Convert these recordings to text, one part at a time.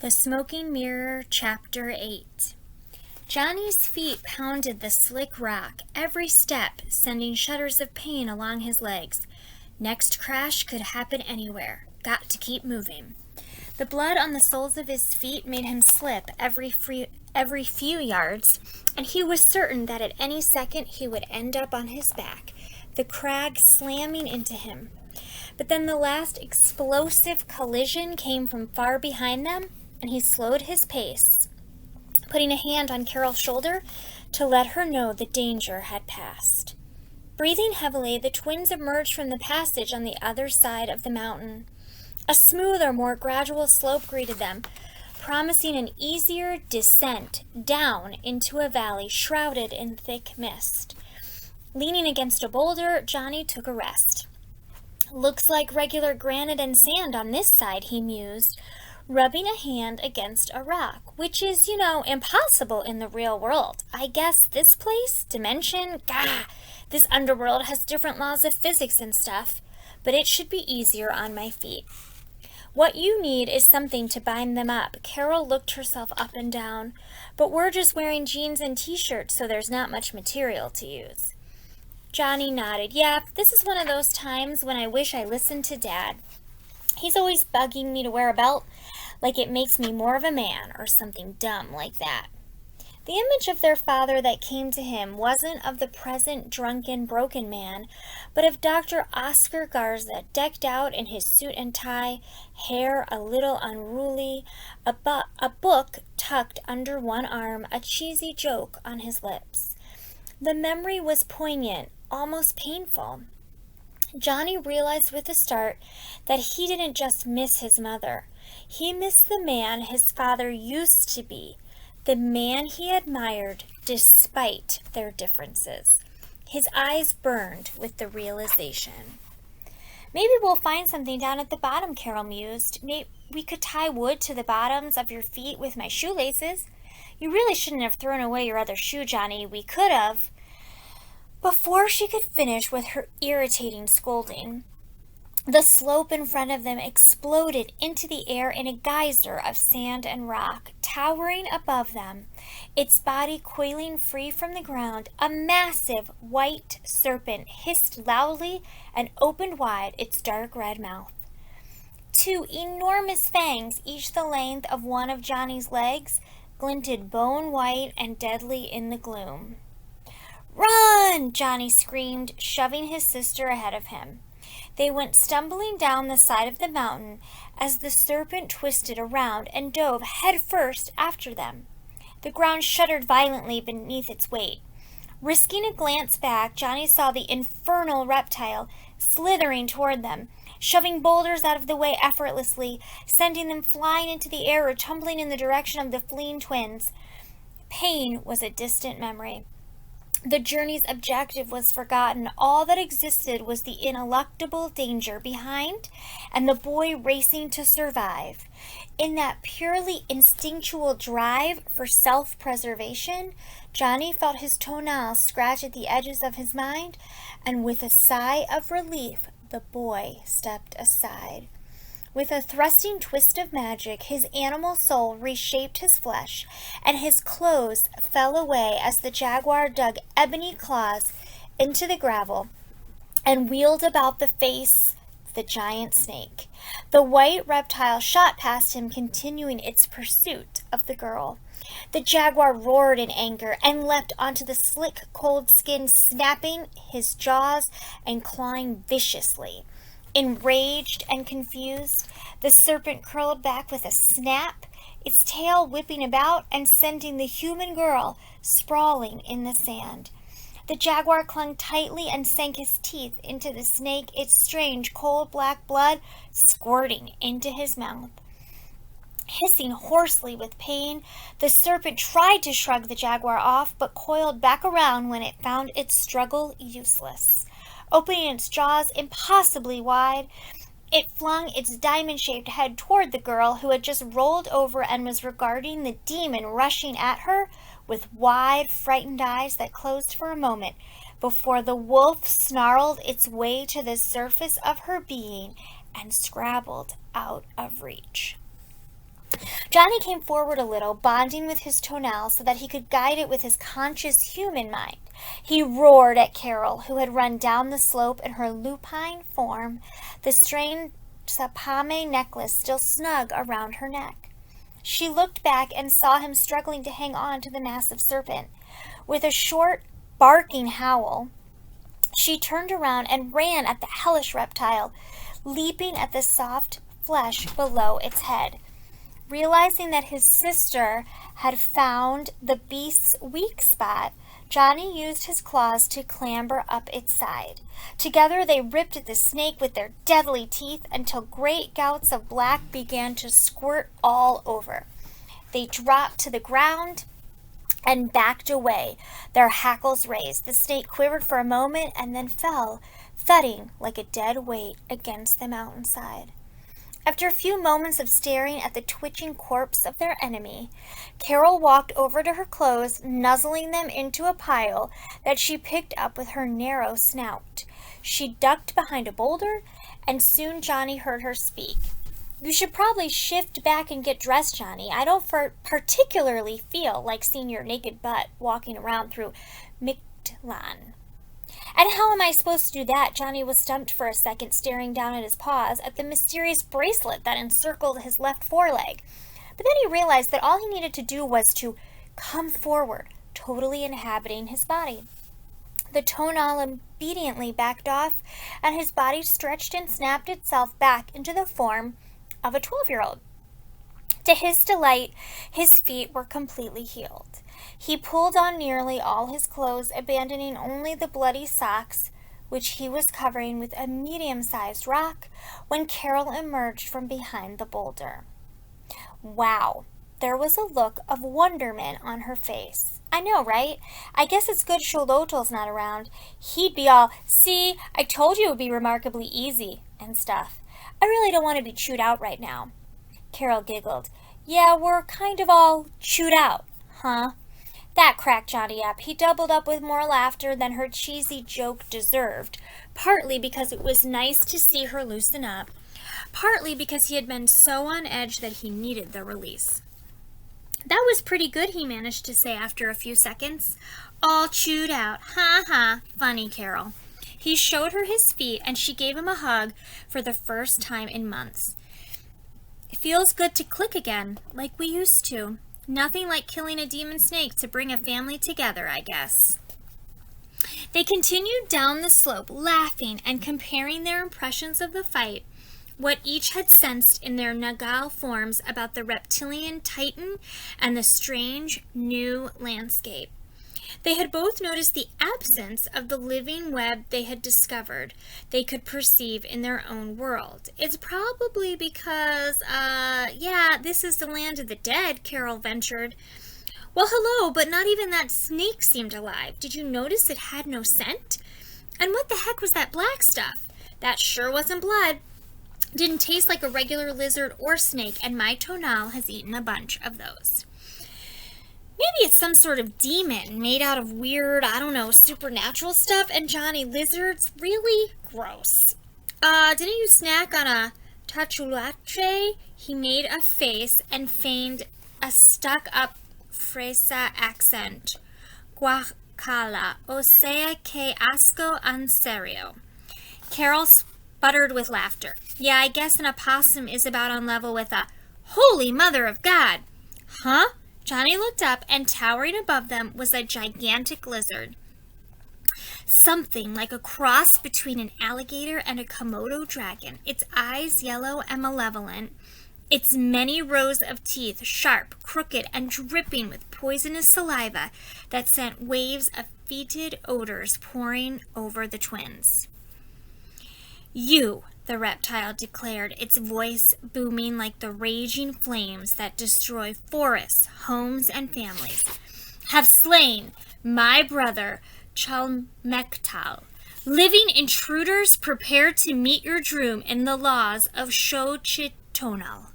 The Smoking Mirror, Chapter 8. Johnny's feet pounded the slick rock, every step sending shudders of pain along his legs. Next crash could happen anywhere. Got to keep moving. The blood on the soles of his feet made him slip every few yards, and he was certain that at any second he would end up on his back, the crag slamming into him. But then the last explosive collision came from far behind them, and he slowed his pace, putting a hand on Carol's shoulder to let her know the danger had passed. Breathing heavily, the twins emerged from the passage on the other side of the mountain. A smoother, more gradual slope greeted them, promising an easier descent down into a valley shrouded in thick mist. Leaning against a boulder, Johnny took a rest. "Looks like regular granite and sand on this side," he mused, rubbing a hand against a rock, which is, impossible in the real world. I guess this place, dimension, this underworld has different laws of physics and stuff, but it should be easier on my feet. What you need is something to bind them up. Carol looked herself up and down, but we're just wearing jeans and t-shirts, so there's not much material to use. Johnny nodded. Yeah, this is one of those times when I wish I listened to Dad. He's always bugging me to wear a belt, like it makes me more of a man, or something dumb like that. The image of their father that came to him wasn't of the present drunken, broken man, but of Dr. Oscar Garza, decked out in his suit and tie, hair a little unruly, a book tucked under one arm, a cheesy joke on his lips. The memory was poignant, almost painful. Johnny realized with a start that he didn't just miss his mother. He missed the man his father used to be, the man he admired despite their differences. His eyes burned with the realization. "Maybe we'll find something down at the bottom," Carol mused. "Maybe we could tie wood to the bottoms of your feet with my shoelaces. You really shouldn't have thrown away your other shoe, Johnny. We could have." Before she could finish with her irritating scolding, the slope in front of them exploded into the air in a geyser of sand and rock. Towering above them, its body coiling free from the ground, a massive white serpent hissed loudly and opened wide its dark red mouth. Two enormous fangs, each the length of one of Johnny's legs, glinted bone white and deadly in the gloom. "Run!" Johnny screamed, shoving his sister ahead of him. They went stumbling down the side of the mountain as the serpent twisted around and dove headfirst after them. The ground shuddered violently beneath its weight. Risking a glance back, Johnny saw the infernal reptile slithering toward them, shoving boulders out of the way effortlessly, sending them flying into the air or tumbling in the direction of the fleeing twins. Pain was a distant memory. The journey's objective was forgotten. All that existed was the ineluctable danger behind and the boy racing to survive. In that purely instinctual drive for self-preservation, Johnny felt his toenails scratch at the edges of his mind, and with a sigh of relief, the boy stepped aside. With a thrusting twist of magic, his animal soul reshaped his flesh, and his clothes fell away as the jaguar dug ebony claws into the gravel and wheeled about the face of the giant snake. The white reptile shot past him, continuing its pursuit of the girl. The jaguar roared in anger and leapt onto the slick, cold skin, snapping his jaws and clawing viciously. Enraged and confused, the serpent curled back with a snap, its tail whipping about and sending the human girl sprawling in the sand. The jaguar clung tightly and sank his teeth into the snake, its strange, cold black blood squirting into his mouth. Hissing hoarsely with pain, the serpent tried to shrug the jaguar off, but coiled back around when it found its struggle useless. Opening its jaws impossibly wide, it flung its diamond-shaped head toward the girl, who had just rolled over and was regarding the demon rushing at her with wide, frightened eyes that closed for a moment before the wolf snarled its way to the surface of her being and scrabbled out of reach. Johnny came forward a little, bonding with his tonal so that he could guide it with his conscious human mind. He roared at Carol, who had run down the slope in her lupine form, the strange sapame necklace still snug around her neck. She looked back and saw him struggling to hang on to the massive serpent. With a short, barking howl, she turned around and ran at the hellish reptile, leaping at the soft flesh below its head. Realizing that his sister had found the beast's weak spot, Johnny used his claws to clamber up its side. Together they ripped at the snake with their deadly teeth until great gouts of black began to squirt all over. They dropped to the ground and backed away, their hackles raised. The snake quivered for a moment and then fell, thudding like a dead weight against the mountainside. After a few moments of staring at the twitching corpse of their enemy, Carol walked over to her clothes, nuzzling them into a pile that she picked up with her narrow snout. She ducked behind a boulder, and soon Johnny heard her speak. "You should probably shift back and get dressed, Johnny. I don't particularly feel like seeing your naked butt walking around through Mictlan." "And how am I supposed to do that?" Johnny was stumped for a second, staring down at his paws, at the mysterious bracelet that encircled his left foreleg. But then he realized that all he needed to do was to come forward, totally inhabiting his body. The tonal obediently backed off, and his body stretched and snapped itself back into the form of a 12-year-old. To his delight, his feet were completely healed. He pulled on nearly all his clothes, abandoning only the bloody socks, which he was covering with a medium-sized rock, when Carol emerged from behind the boulder. Wow, there was a look of wonderment on her face. "I know, right? I guess it's good Xolotl's not around. He'd be all, 'See, I told you it would be remarkably easy,' and stuff. I really don't want to be chewed out right now." Carol giggled. "Yeah, we're kind of all chewed out, huh?" That cracked Johnny up. He doubled up with more laughter than her cheesy joke deserved, partly because it was nice to see her loosen up, partly because he had been so on edge that he needed the release. "That was pretty good," he managed to say after a few seconds. "All chewed out. Ha ha. Funny, Carol." He showed her his feet, and she gave him a hug for the first time in months. "It feels good to click again, like we used to. Nothing like killing a demon snake to bring a family together, I guess." They continued down the slope, laughing and comparing their impressions of the fight, what each had sensed in their Nagal forms about the reptilian titan and the strange new landscape. They had both noticed the absence of the living web they had discovered they could perceive in their own world. "It's probably because, this is the land of the dead," Carol ventured. "Well, hello, but not even that snake seemed alive. Did you notice it had no scent? And what the heck was that black stuff? That sure wasn't blood. Didn't taste like a regular lizard or snake, and my tonal has eaten a bunch of those." "Maybe it's some sort of demon made out of weird, supernatural stuff. And Johnny, lizards? Really? Gross. Didn't you snack on a tachulache?" He made a face and feigned a stuck-up fresa accent. "Guacala, o sea que asco en serio." Carol sputtered with laughter. "Yeah, I guess an opossum is about on level with a holy mother of God." "Huh?" Johnny looked up, and towering above them was a gigantic lizard. Something like a cross between an alligator and a Komodo dragon, its eyes yellow and malevolent, its many rows of teeth sharp, crooked, and dripping with poisonous saliva that sent waves of fetid odors pouring over the twins. "You," the reptile declared, its voice booming like the raging flames that destroy forests, homes, and families, "have slain my brother Chalmectal. Living intruders, prepare to meet your doom in the laws of Xochitonal."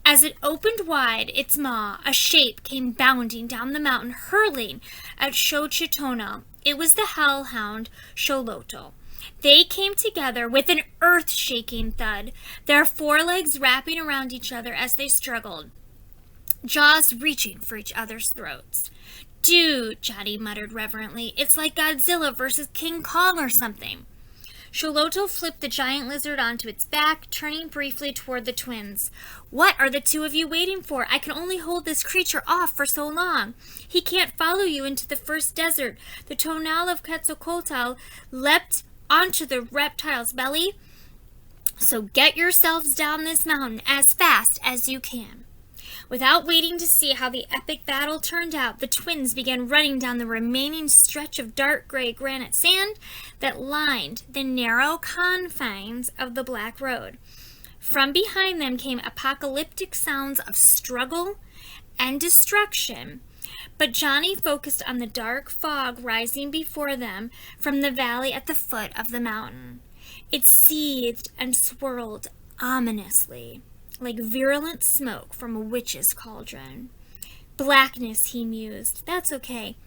As it opened wide its maw, a shape came bounding down the mountain, hurling at Xochitonal. It was the hellhound Xolotl. They came together with an earth-shaking thud, their forelegs wrapping around each other as they struggled, jaws reaching for each other's throats. Dude, Johnny muttered reverently, it's like Godzilla versus King Kong or something. Sholoto flipped the giant lizard onto its back, turning briefly toward the twins. What are the two of you waiting for? I can only hold this creature off for so long. He can't follow you into the first desert. The tonal of Quetzalcoatl leapt onto the reptile's belly. So get yourselves down this mountain as fast as you can. Without waiting to see how the epic battle turned out, the twins began running down the remaining stretch of dark gray granite sand that lined the narrow confines of the Black Road. From behind them came apocalyptic sounds of struggle and destruction, but Johnny focused on the dark fog rising before them from the valley at the foot of the mountain. It seethed and swirled ominously, like virulent smoke from a witch's cauldron. Blackness, he mused. That's okay.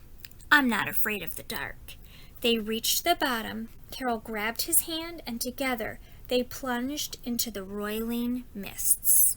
I'm not afraid of the dark. They reached the bottom. Carol grabbed his hand, and together they plunged into the roiling mists.